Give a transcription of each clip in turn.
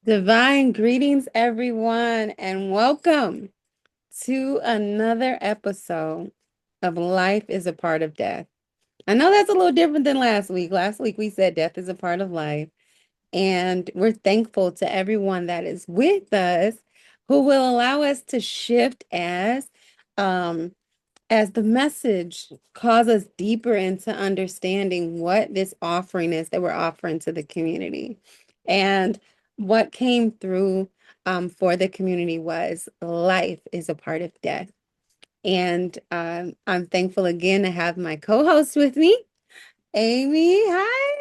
Divine greetings, everyone, and welcome to another episode of Life is a Part of Death. I know that's a little different than last week. Last week we said death is a part of life, and we're thankful to everyone that is with us who will allow us to shift um, as the message calls us deeper into understanding what this offering is that we're offering to the community. And what came through for the community was life is a part of death. And I'm thankful again to have my co-host with me, Amy. Hi.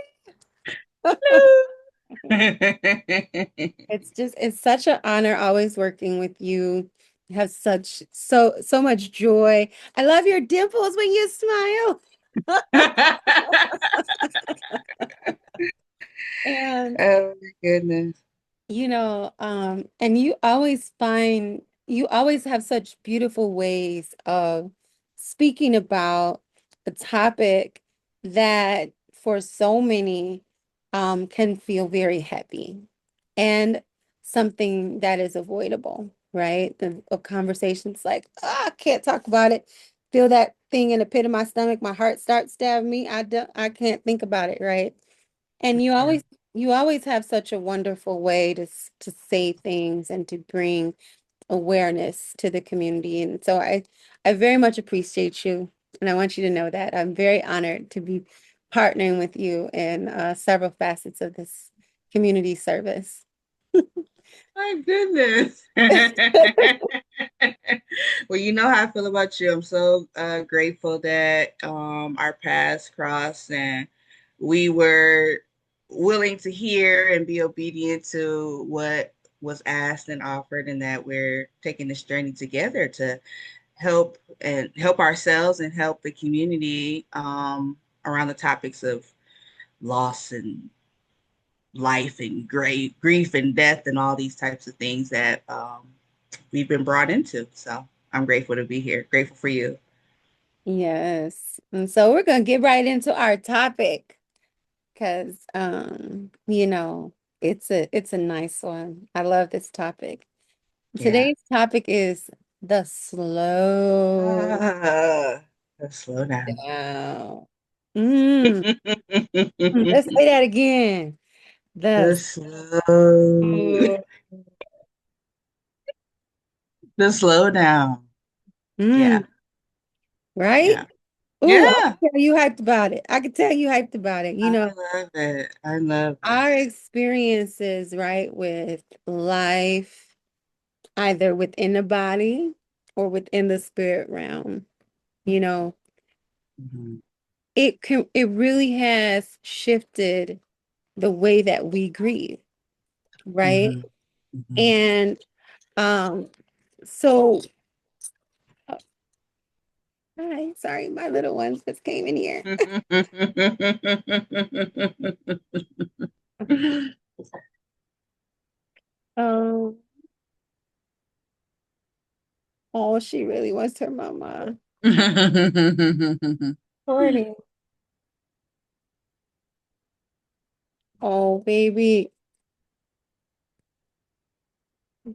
It's such an honor always working with you. You have so much joy. I love your dimples when you smile. And Oh my goodness. and you always have such beautiful ways of speaking about a topic that for so many can feel very heavy and something that is avoidable, right? The conversations like, oh, I can't talk about it. Feel that thing in the pit of my stomach, my heart starts stabbing me. I can't think about it, right? And Yeah. you always have such a wonderful way to say things and to bring awareness to the community. And so I very much appreciate you. And I want you to know that I'm very honored to be partnering with you in several facets of this community service. My goodness. Well, you know how I feel about you. I'm so grateful that our paths crossed and we were willing to hear and be obedient to what was asked and offered, and that we're taking this journey together to help ourselves and help the community around the topics of loss and life and grief and death and all these types of things that we've been brought into. So I'm grateful to be here. Grateful for you. Yes. And so we're going to get right into our topic because it's a nice one. I love this topic. Yeah. Today's topic is the slow Ah, let's slow down. down. Mm, let's say that again. The The slow, slow. the slow down. Yeah. Mm, right? Yeah. Ooh, I Yeah. can tell you hyped about it. I can tell you hyped about it. I love it. I love Our this. experiences, right, with life, either within the body or within the spirit realm, you know, Mhm. it really has shifted the way that we grieve, right? Mhm. Mhm. And um, so hi, sorry, my little ones just came in here. Um, oh, she really wants her mama. Horny. Oh, baby.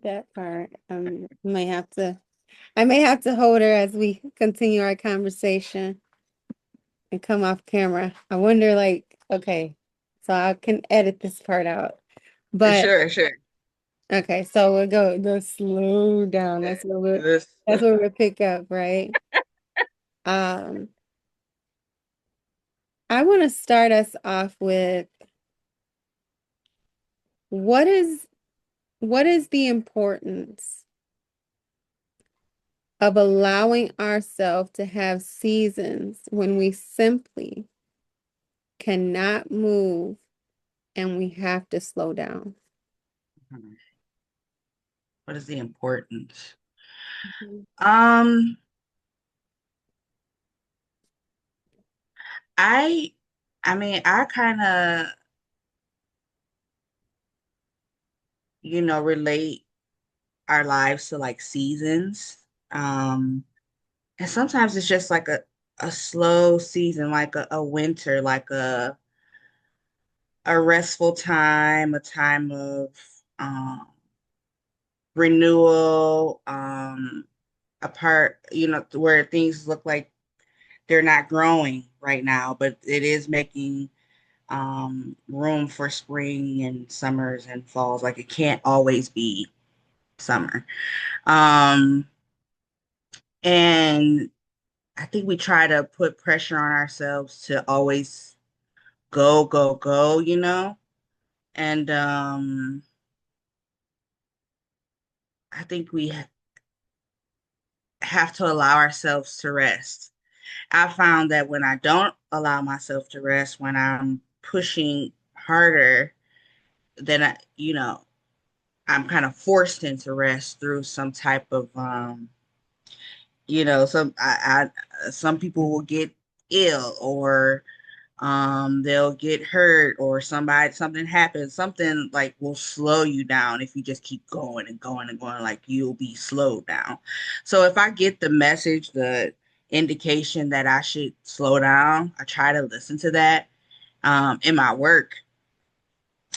That part. I may have to hold her as we continue our conversation and come off camera. I wonder, like, okay, so I can edit this part out. But Sure, sure. okay, so we'll go slow down. This. That's where we'll pick up, right? Um, I want to start us off with what is what is the importance of allowing ourselves to have seasons when we simply cannot move and we have to slow down. What is the importance? Mhm. Um, I I mean, I kind of, relate our lives to like seasons. Um, and sometimes it's just like a slow season, like a winter, like a restful time, a time of um, renewal, a part, where things look like they're not growing right now, but it is making room for spring and summers and falls. Like it can't always be summer. Um, and I think we try to put pressure on ourselves to always go, go, go, And I think we have to allow ourselves to rest. I found that when I don't allow myself to rest, when I'm pushing harder, then I'm kind of forced into rest through some type of some people will get ill or they'll get hurt or something happens, something like will slow you down if you just keep going and going and going, like you'll be slowed down. So if I get the message, the indication that I should slow down, I try to listen to that. In my work,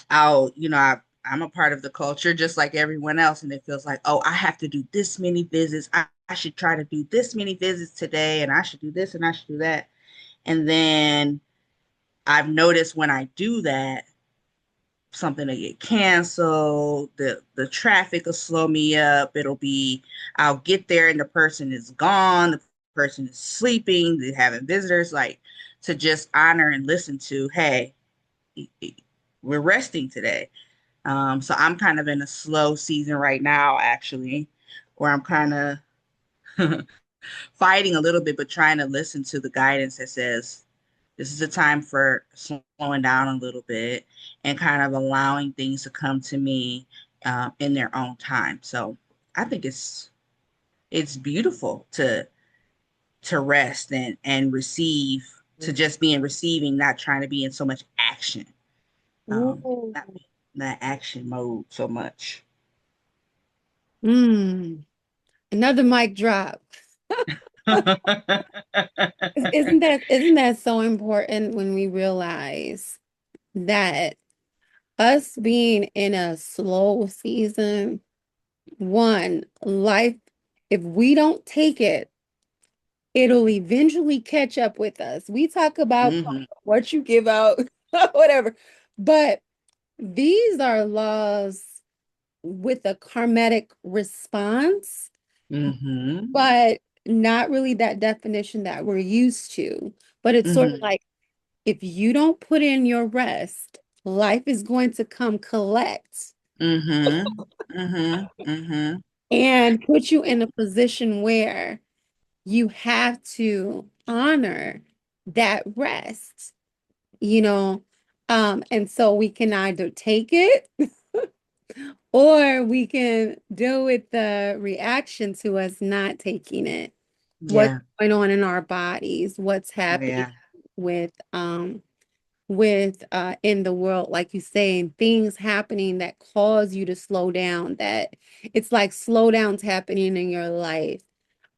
I'm a part of the culture just like everyone else, and it feels like, oh, I have to do this many visits. I should try to do this many visits today, and I should do this and I should do that. And then I've noticed when I do that, something will get canceled, the traffic will slow me up. I'll get there and the person is gone, the person is sleeping, they're having visitors, like to just honor and listen to, hey, we're resting today. So I'm kind of in a slow season right now, actually, where I'm kind of fighting a little bit, but trying to listen to the guidance that says this is a time for slowing down a little bit and kind of allowing things to come to me in their own time. So I think it's beautiful to rest and receive, to just be in receiving, not trying to be in so much action, Ooh. not be in that action mode so much. Mm. Another mic drop. Isn't that so important when we realize that us being in a slow season, one, life, if we don't take it, it'll eventually catch up with us. We talk about Hmm. what you give out, whatever, but these are laws with a karmatic response, Hmm. but not really that definition that we're used to. But it's sort of Hmm. like if you don't put in your rest, life is going to come collect Hmm. Hmm. Hmm. and put you in a position where you have to honor that rest, you know. And so we can either take it or we can deal with the reaction to us not taking it. What's Yeah. going on in our bodies, what's happening Yeah. with in the world, like you say, and things happening that cause you to slow down, that it's like slowdowns happening in your life.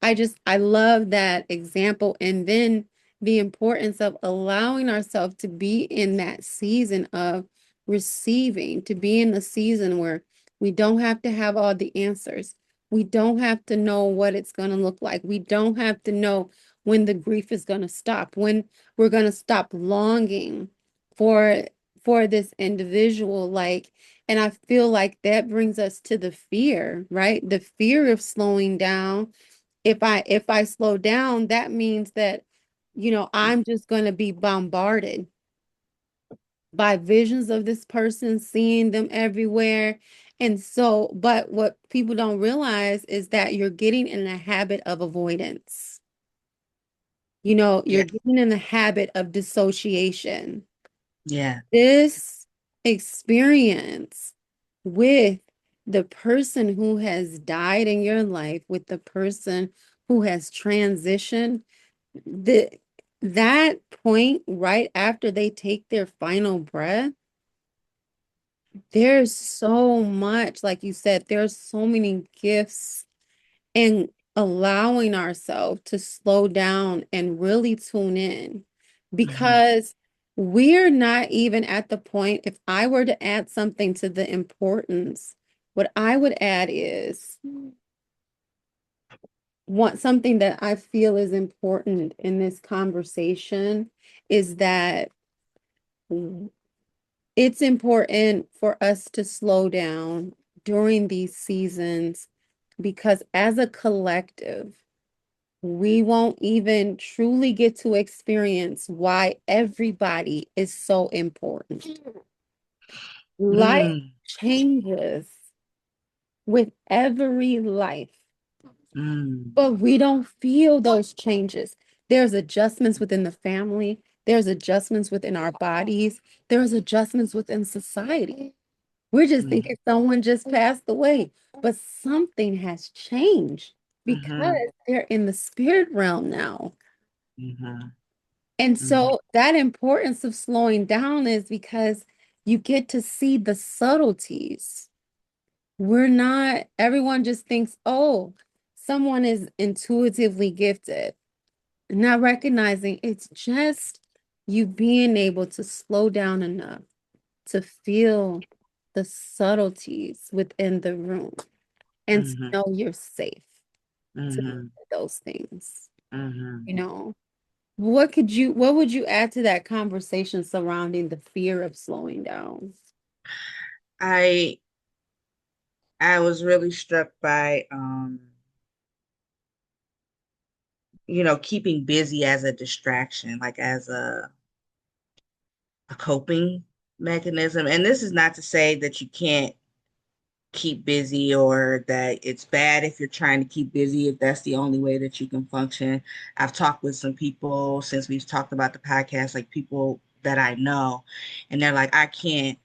I love that example. And then the importance of allowing ourselves to be in that season of receiving, to be in the season where we don't have to have all the answers. We don't have to know what it's going to look like. We don't have to know when the grief is going to stop, when we're going to stop longing for this individual. Like, and I feel like that brings us to the fear, right? The fear of slowing down. If I slow down, that means that, I'm just going to be bombarded by visions of this person, seeing them everywhere. And so, but what people don't realize is that you're getting in a habit of avoidance. You're Yeah. getting in the habit of dissociation. Yeah. This experience with the person who has died in your life, with the person who has transitioned, the that point right after they take their final breath, there's so much, like you said, there's so many gifts in allowing ourselves to slow down and really tune in Hmm. because we're not even at the point, if I were to add something to the importance, what I would add is something that I feel is important in this conversation is that it's important for us to slow down during these seasons because as a collective, we won't even truly get to experience why everybody is so important. Life Mm, changes with every life, mm, but we don't feel those changes. There's adjustments within the family, there's adjustments within our bodies, there's adjustments within society. We're just mm, thinking someone just passed away, but something has changed because mhm, they're in the spirit realm now. mhm, And mhm, so that importance of slowing down is because you get to see the subtleties. We're not, everyone just thinks, oh, someone is intuitively gifted, not recognizing it's just you being able to slow down enough to feel the subtleties within the room and to mhm, know you're safe to do mhm, those things, mhm. you know? What would you add to that conversation surrounding the fear of slowing down? I I was really struck by keeping busy as a distraction, like as a coping mechanism. And this is not to say that you can't keep busy or that it's bad if you're trying to keep busy, if that's the only way that you can function. I've talked with some people since we've talked about the podcast, like people that I know, and they're like, I can't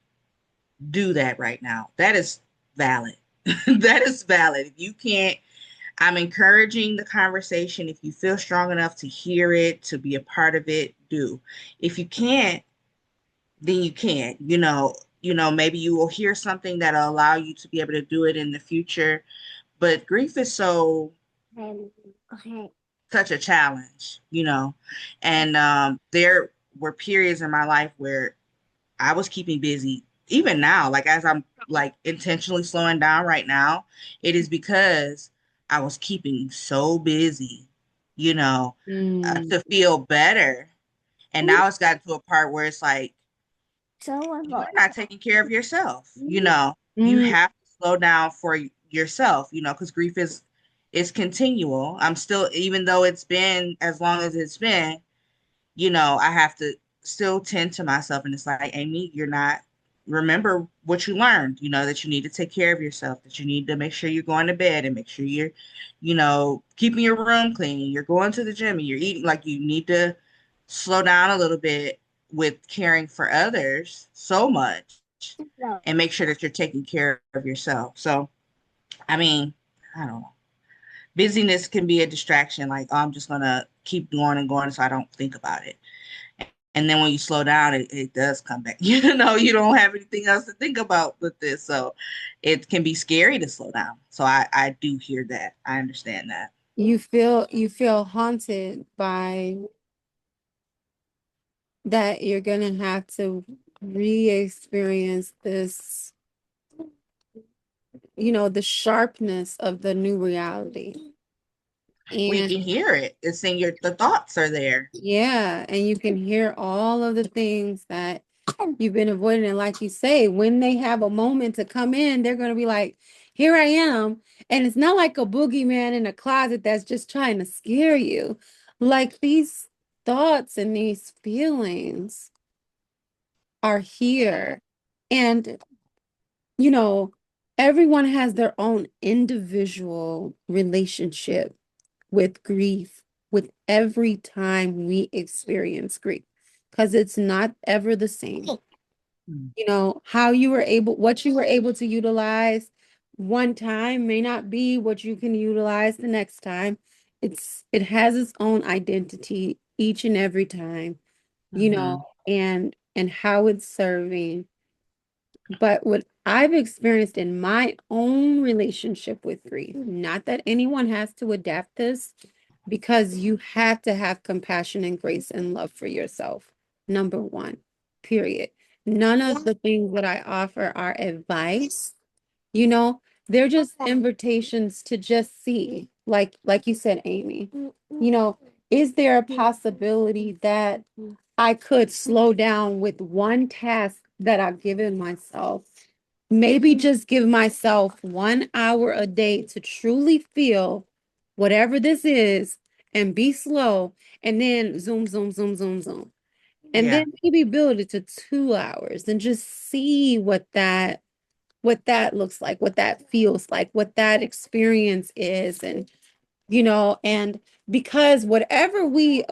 do that right now. That is valid. That is valid. If you can't, I'm encouraging the conversation. If you feel strong enough to hear it, to be a part of it, do. If you can't, then you can't. Maybe you will hear something that'll allow you to be able to do it in the future. But grief is such a challenge. And there were periods in my life where I was keeping busy. Even now, like as I'm like intentionally slowing down right now, it is because I was keeping so busy, you know, Mm. to feel better. And now it's gotten to a part where it's like, you're not taking care of yourself. You Mm. have to slow down for yourself, because grief is continual. I'm still, even though it's been as long as it's been, I have to still tend to myself. And it's like, Amy, you're not, remember what you learned, that you need to take care of yourself, that you need to make sure you're going to bed and make sure you're keeping your room clean. You're going to the gym and you're eating. Like, you need to slow down a little bit with caring for others so much and make sure that you're taking care of yourself. So, I mean, I don't know. Busyness can be a distraction. Like, oh, I'm just going to keep going and going so I don't think about it. And then when you slow down, it does come back. You don't have anything else to think about with this. So it can be scary to slow down. So I do hear that. I understand that. You feel haunted by that you're gonna have to re-experience this, the sharpness of the new reality. We And can hear it. It's in the thoughts are there. yeah, and you can hear all of the things that you've been avoiding. And like you say, when they have a moment to come in, they're gonna be like, here I am. And it's not like a boogeyman in a closet that's just trying to scare you. Like these thoughts and these feelings are here. And, you know, everyone has their own individual relationship with grief, with every time we experience grief, because it's not ever the same. Mm, What you were able to utilize one time may not be what you can utilize the next time. It has its own identity each and every time, mhm, and how it's serving. But what I've experienced in my own relationship with grief, not that anyone has to adapt this, because you have to have compassion and grace and love for yourself. Number one, period. None of the things that I offer are advice. You know, they're just invitations to just see, like you said, Amy. Is there a possibility that I could slow down with one task that I've given myself? Maybe just give myself 1 hour a day to truly feel whatever this is and be slow, and then zoom, zoom, zoom, zoom, zoom. And Yeah. then maybe build it to 2 hours and just see what that looks like, what that feels like, what that experience is. And because whatever we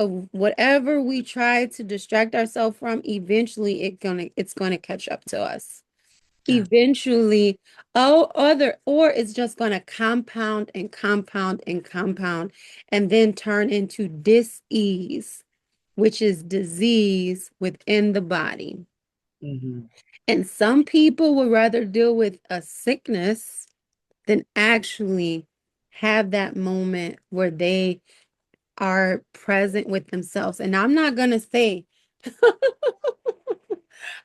try to distract ourselves from, eventually it's gonna catch up to us. Yeah. Eventually, or it's just gonna compound and compound and compound and then turn into dis-ease, which is disease within the body. Mm-hmm. And some people would rather deal with a sickness than actually have that moment where they are present with themselves. And I'm not going to say,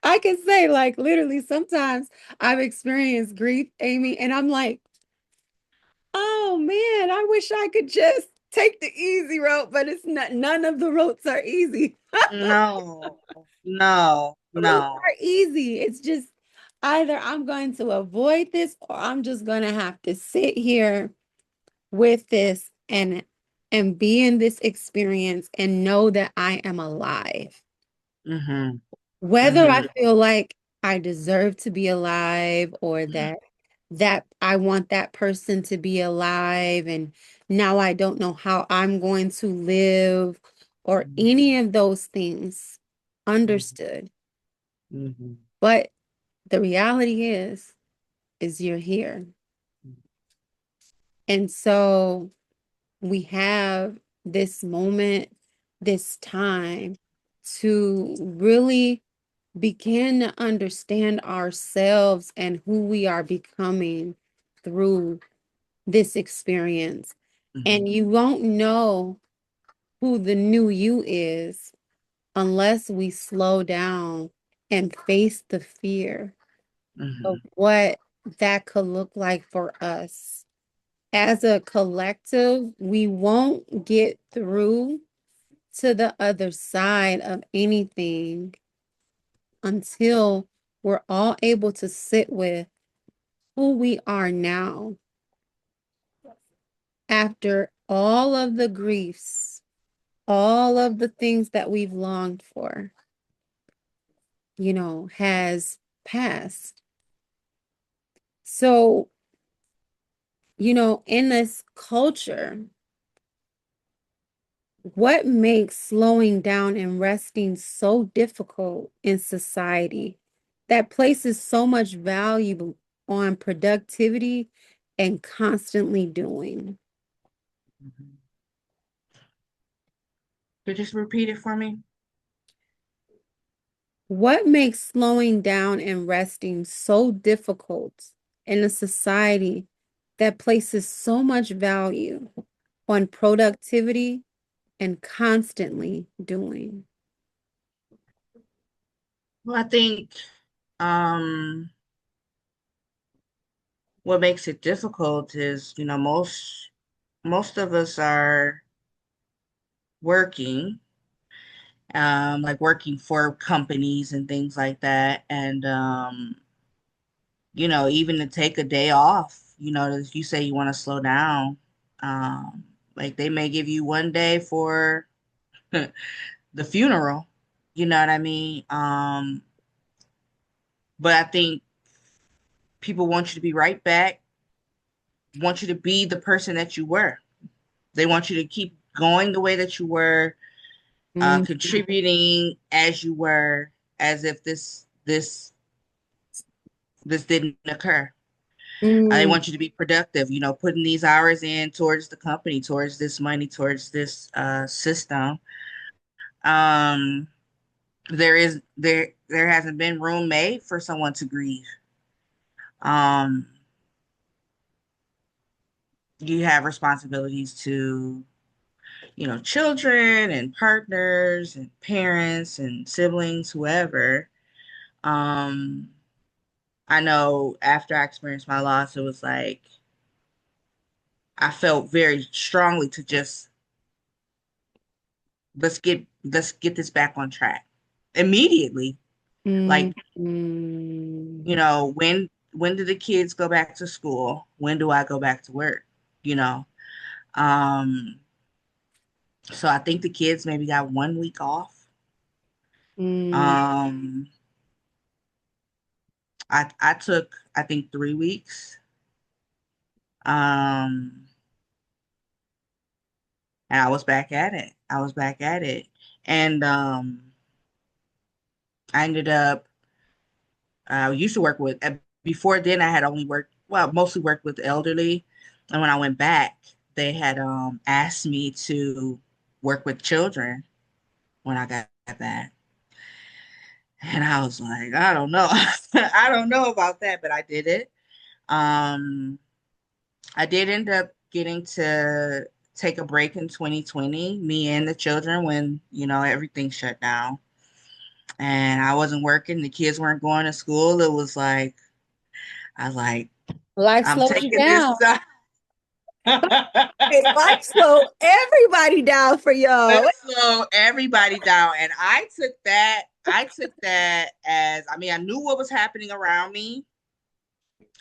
I can say, like, literally, sometimes I've experienced grief, Amy, and I'm like, oh man, I wish I could just take the easy road, but it's not, none of the roads are easy. No, no, Roads no. are easy. It's just either I'm going to avoid this or I'm just going to have to sit here with this and be in this experience and know that I am alive. Mm-hmm. Whether I Mm-hmm. feel like I deserve to be alive or that I want that person to be alive and now I don't know how I'm going to live or any of those things, understood. Mm-hmm. But the reality is you're here. And so we have this moment, this time to really begin to understand ourselves and who we are becoming through this experience. Mm-hmm. And you won't know who the new you is unless we slow down and face the fear of Mm-hmm. what that could look like for us. As a collective, we won't get through to the other side of anything until we're all able to sit with who we are now after all of the griefs, all of the things that we've longed for, has passed. So, in this culture, what makes slowing down and resting so difficult in society that places so much value on productivity and constantly doing? Mm-hmm. Could you just repeat it for me? What makes slowing down and resting so difficult in a society that places so much value on productivity and constantly doing? Well, I think um what makes it difficult is, most of us are working, like working for companies and things like that. And even to take a day off, if you say you want to slow down, um, like they may give you one day for the funeral, you know what I mean? But I think people want you to be right back, want you to be the person that you were. They want you to keep going the way that you were, Mm, contributing as you were, as if this didn't occur. They mm, want you to be productive, putting these hours in towards the company, towards this money, towards this system. Um, there hasn't been room made for someone to grieve. Um, you have responsibilities to children and partners and parents and siblings, whoever. Um, I know after I experienced my loss, it was like I felt very strongly to just let's get this back on track immediately. Mm, Like, mm, when do the kids go back to school? When do I go back to work? You know. Um, so I think the kids maybe got 1 week off. mm, Um, I took I think 3 weeks. Um, and I was back at it. I was back at it. And I ended up I used to work with before then I had only worked well, mostly worked with the elderly. And when I went back, they had asked me to work with children when I got back. And I was like, I don't know. I don't know about that, but I did it. Um, I did end up getting to take a break in 2020, me and the children, when, everything shut down. And I wasn't working, the kids weren't going to school. It was like, I was like, life I'm slows you taking this down. Hey, life let's slow everybody down for y'all. slow everybody down. And I took that as, I mean, I knew what was happening around me.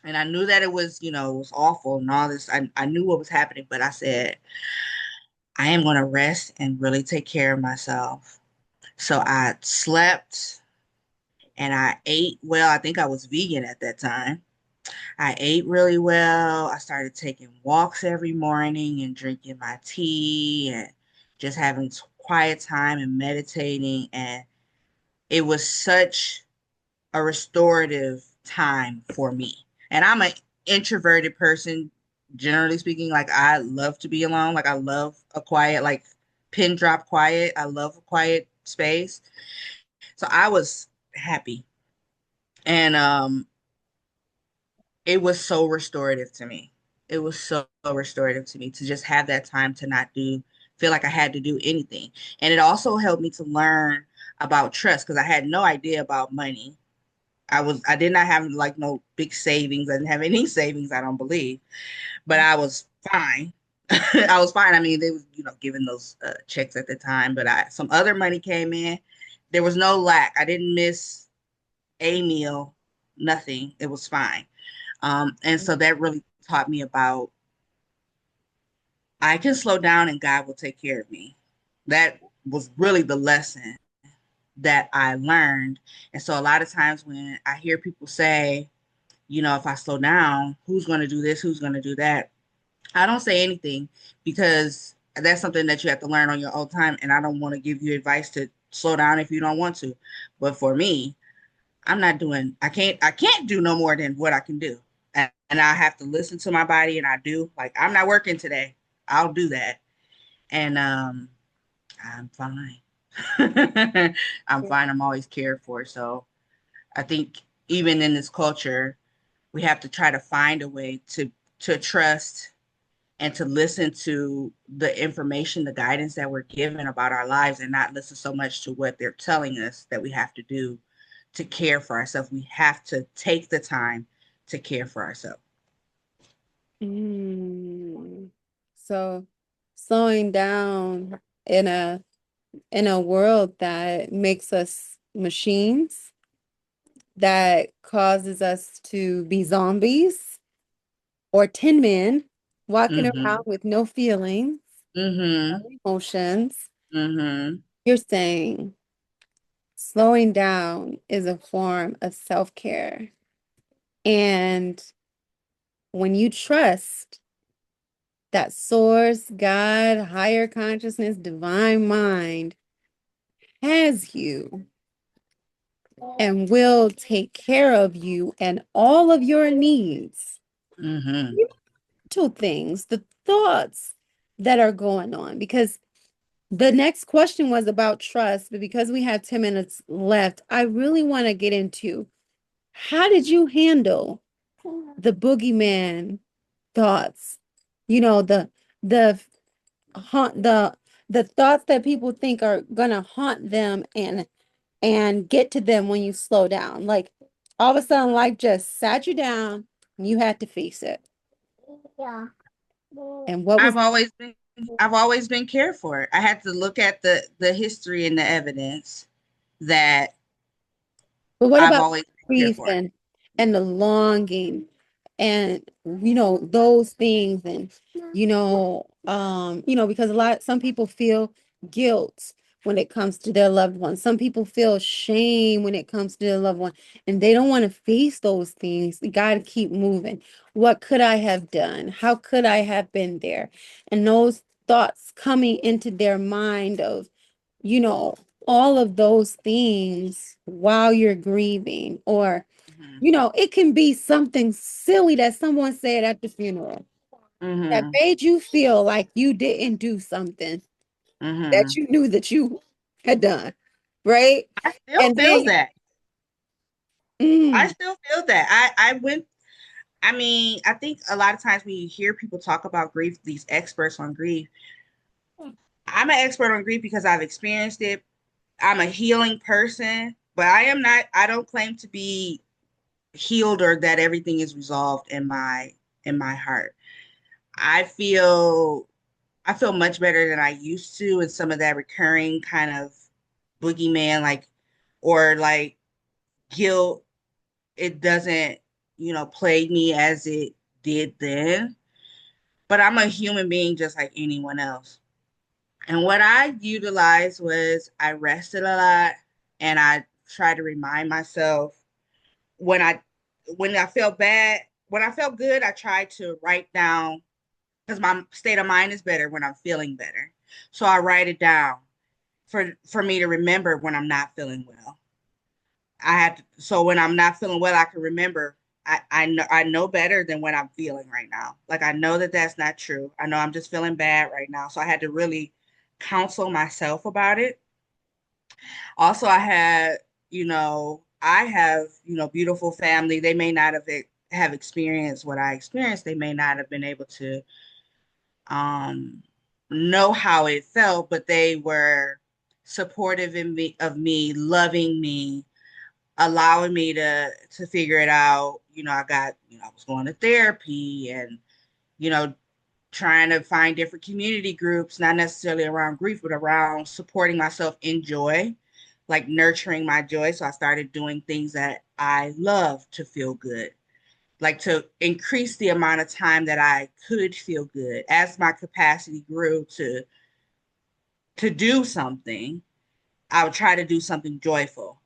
And I knew that it was awful and all this. I knew what was happening, but I said, I am going to rest and really take care of myself. So I slept and I ate well. I think I was vegan at that time. I ate really well. I started taking walks every morning and drinking my tea and just having quiet time and meditating. And it was such a restorative time for me. And I'm an introverted person, generally speaking. Like, I love to be alone. Like, I love a quiet, like, pin drop quiet. I love a quiet space. So I was happy. And it was so restorative to me. It was so restorative to me to just have that time to not feel like I had to do anything. And it also helped me to learn about trust because I had no idea about money. I did not have like no big savings. I didn't have any savings, I don't believe, but I was fine. I was fine. I mean, they was, giving those checks at the time, but some other money came in. There was no lack. I didn't miss a meal, nothing. It was fine. And so that really taught me about I can slow down and God will take care of me. That was really the lesson that I learned. And so a lot of times when I hear people say, if I slow down, who's going to do this? Who's going to do that? I don't say anything because that's something that you have to learn on your own time. And I don't want to give you advice to slow down if you don't want to. But for me, I can't do no more than what I can do. And I have to listen to my body and I do. Like, I'm not working today. I'll do that. And I'm fine. I'm fine. I'm always cared for. So I think even in this culture, we have to try to find a way to trust and to listen to the information, the guidance that we're given about our lives and not listen so much to what they're telling us that we have to do to care for ourselves. We have to take the time to care for ourselves. Mm. So slowing down in a world that makes us machines, that causes us to be zombies or tin men walking around Mm-hmm. with no feelings, no Mm-hmm. emotions. Mm-hmm. You're saying slowing down is a form of self-care. And when you trust that source, God, higher consciousness, divine mind has you and will take care of you and all of your needs, Mm-hmm. mental things, the thoughts that are going on. Because the next question was about trust, but because we have 10 minutes left, I really want to get into how did you handle the boogeyman thoughts? You know, the haunt the the thoughts that people think are gonna haunt them and get to them when you slow down. Like all of a sudden life just sat you down and you had to face it. Yeah. And what was I've always been cared for. I had to look at the history and the evidence that But what I've about always been cared grief for. and the longing and those things and because some people feel guilt when it comes to their loved one. Some people feel shame when it comes to their loved one and they don't want to face those things. You got to keep moving. What could I have done? How could I have been there? And those thoughts coming into their mind of you know, all of those things while you're grieving, or, Hmm. it can be something silly that someone said at the funeral that Hmm. made you feel like you didn't do something that Hmm. you knew that you had done, right? I still And feel then, that. I mm, still feel that. I went. I mean, I think a lot of times when you hear people talk about grief, these experts on grief, I'm an expert on grief because I've experienced it. I'm a healing person, but I am not. I don't claim to be healed or that everything is resolved in my heart. I feel I feel much better than I used to, and some of that recurring kind of boogeyman, like or like guilt, it doesn't, plague me as it did then. But I'm a human being just like anyone else. And what I utilized was I rested a lot and I try to remind myself when I when I felt bad, when I felt good, I tried to write down because my state of mind is better when I'm feeling better. So I write it down for me to remember when I'm not feeling well. So when I'm not feeling well, I can remember I know better than when I'm feeling right now. Like I know that that's not true. I know I'm just feeling bad right now. So I had to really counsel myself about it. Also, I have, beautiful family. They may not have experienced what I experienced. They may not have been able to um know how it felt, but they were supportive of me, loving me, allowing me to figure it out. I was going to therapy and, you know, trying to find different community groups, not necessarily around grief, but around supporting myself in joy, like nurturing my joy. So I started doing things that I love to feel good, like to increase the amount of time that I could feel good as my capacity grew to do something. I would try to do something joyful,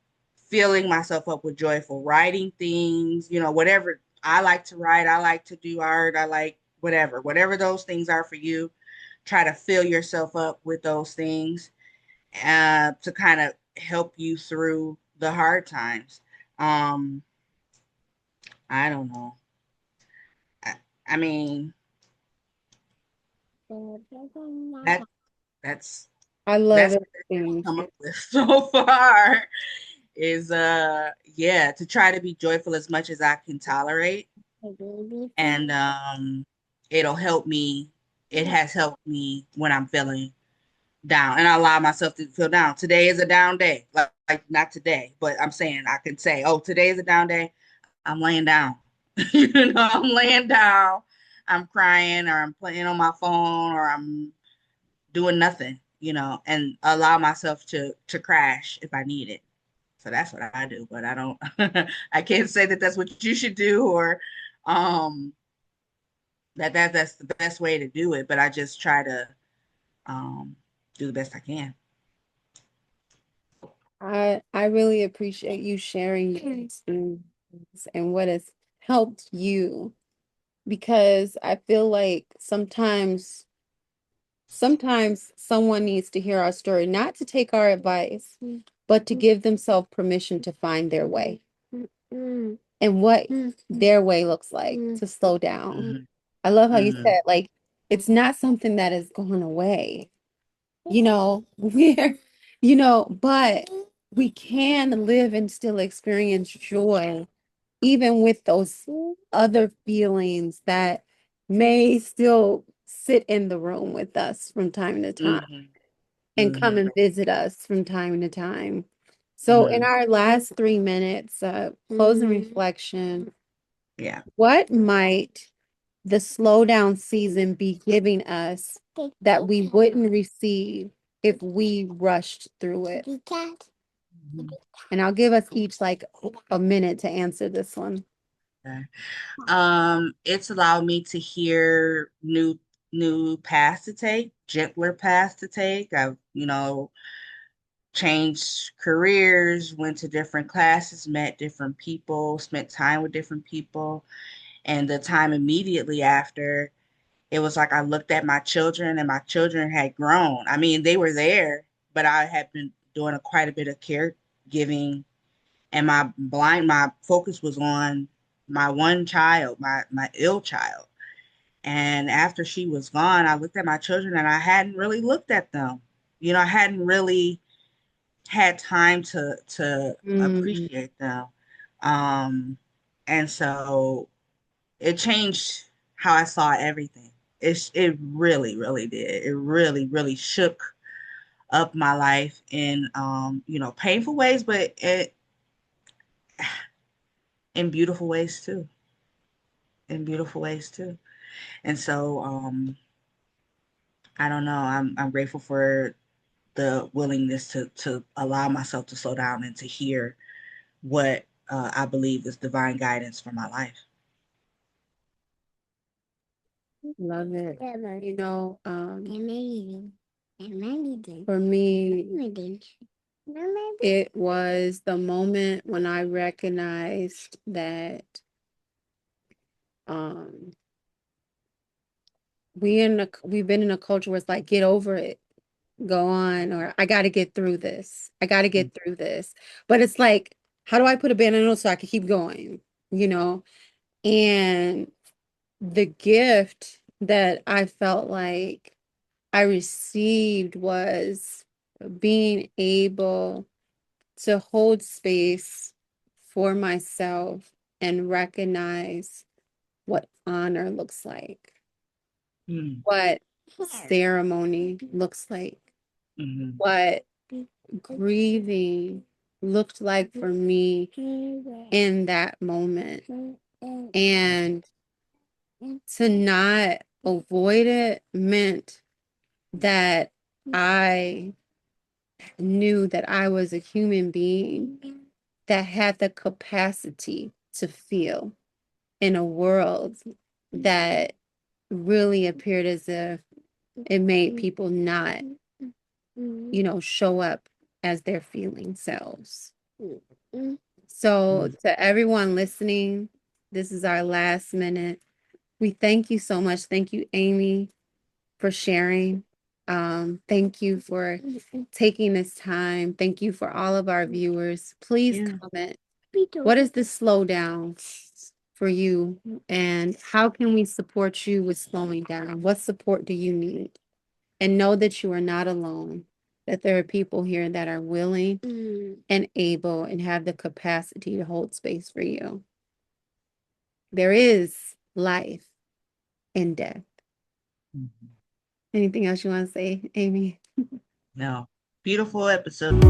filling myself up with joyful writing things, whatever I like to write, I like to do art, I like whatever those things are for you. Try to fill yourself up with those things to kind of help you through the hard times. Um, I don't know. I, I mean, that that's I love that's everything you come shared. up with so far is yeah, to try to be joyful as much as I can tolerate, and it'll help me. It has helped me when I'm feeling down, and I allow myself to feel down. Today is a down day, like not today, but I'm saying I can say, oh, today is a down day. I'm laying down. I'm laying down. I'm crying, or I'm playing on my phone, or I'm doing nothing, and allow myself to crash if I need it. So that's what I do, but I don't I can't say that that's what you should do, or um that's the best way to do it, but I just try to um do the best I can. I really appreciate you sharing your experience and what has helped you because I feel like sometimes someone needs to hear our story, not to take our advice, but to give themselves permission to find their way and what their way looks like to slow down. Hmm. I love how you Hmm. said, like, it's not something that is going away, we're, but we can live and still experience joy, even with those other feelings that may still sit in the room with us from time to time. Hmm. and come Mm-hmm. and visit us from time to time. So, in Mm-hmm. our last 3 minutes, closing reflection, Yeah. what might the slowdown season be giving us that we wouldn't receive if we rushed through it? Mhm. And I'll give us each like a minute to answer this one. Okay. It's allowed me to hear new paths to take, gentler paths to take. I've, changed careers, went to different classes, met different people, spent time with different people. And the time immediately after, it was like I looked at my children and my children had grown. I mean, they were there, but I had been doing quite a bit of caregiving, and my focus was on my one child, my ill child. And after she was gone, I looked at my children and I hadn't really looked at them. I hadn't really had time to Mm, appreciate them. Um, and so it changed how I saw everything. It really, really did. It really, really shook up my life in painful ways, but in beautiful ways too. In beautiful ways too. And so I don't know. I'm grateful for the willingness to allow myself to slow down and to hear what I believe is divine guidance for my life. love it. For me, it was the moment when I recognized that um we've been in a culture where it's like, get over it, go on, or I got to get through this. I got to get through this. But it's like, how do I put a band on it so I can keep going? You know? And the gift that I felt like I received was being able to hold space for myself and recognize what honor looks like, Mm, what ceremony looks like, mhm, what grieving looked like for me in that moment. And to not avoid it meant that I knew that I was a human being that had the capacity to feel in a world that really appeared as if it made people not, show up as their feeling selves. So, mm. to everyone listening, this is our last minute. We thank you so much. Thank you, Amy, for sharing. Thank you for taking this time. Thank you for all of our viewers. Please Yeah. comment. What is the slowdown for you? And how can we support you with slowing down? What support do you need? And know that you are not alone, that there are people here that are willing and able and have the capacity to hold space for you. There is life in death. Mhm. Anything else you want to say, Amy? No. Beautiful episode.